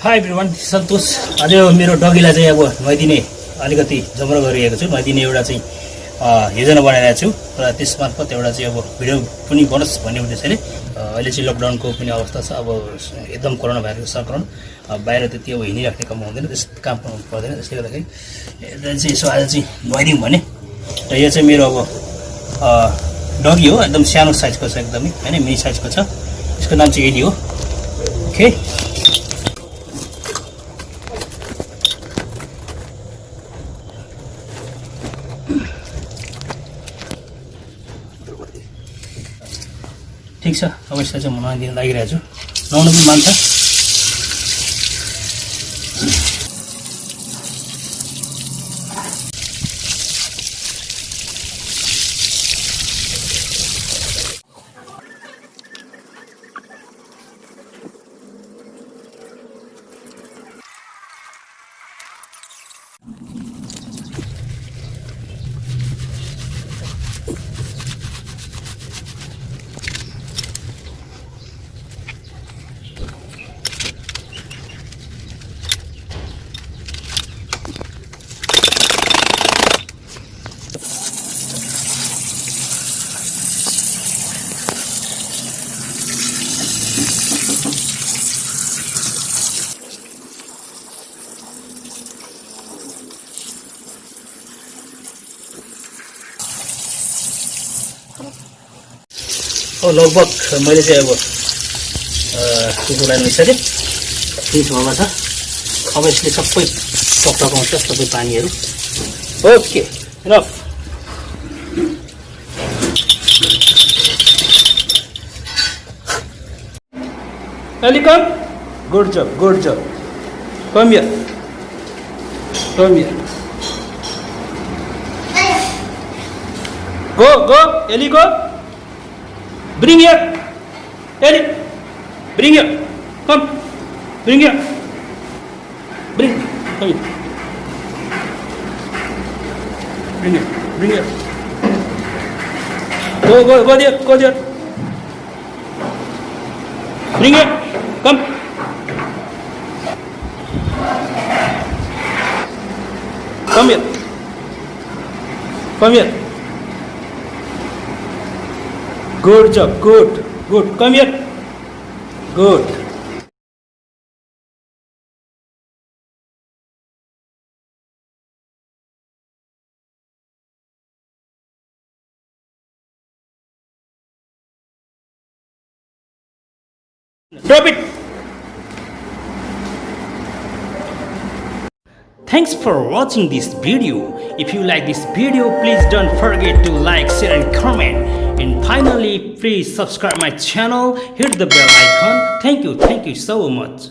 High everyone, सन्तोष। आज मेरो डगीलाई चाहिँ अब नुहाइदिने अलिकति जमरो गरिरहेको छु। नुहाइदिने एउटा चाहिँ योजना बनाइरहेको छु र त्यस मार्फत एउटा चाहिँ अब भिडियो पनि बनोस् भन्ने उद्देश्यले अहिले चाहिँ लकडाउनको पनि अवस्था छ। अब एकदम कोरोना भाइरसको संक्रमण बाहिर त्यति अब हिँडिराख्ने काम हुँदैन, त्यस काम पर्दैन। त्यसले गर्दाखेरि चाहिँ यसो आज चाहिँ नुहाइदिउँ भने र यो चाहिँ मेरो अब डगी हो, एकदम सानो साइजको छ, एकदमै होइन, मिनी साइजको छ। यसको नाम चाहिँ एली हो। ओके, ठिक छ। अब यसलाई चाहिँ म नुहाइदिन लागिरहेको छु। नुहाउनु पनि मान्छ। लगभग मैले चाहिँ अब कुकुरलाई नुहाइसकेँ, फिनिस भएमा छ। अब यसले सबै टकटकाउँछ, सबै पानीहरू। Okay, rough. Ellie, come. Good job, good job. Come here. Come here. Go, go, Ellie, go. Bring here, Ellie. Bring here. Come. Bring here. Bring. Come here. Bring here. Bring here. Go, go, go there. Go there. Bring here. Come. Come here. Come here. Good job. Good. Good. Come here. Good. Drop it. Thanks for watching this video. If you like this video, please don't forget to like, share and comment. And finally, please subscribe my channel, hit the bell icon. Thank you so much.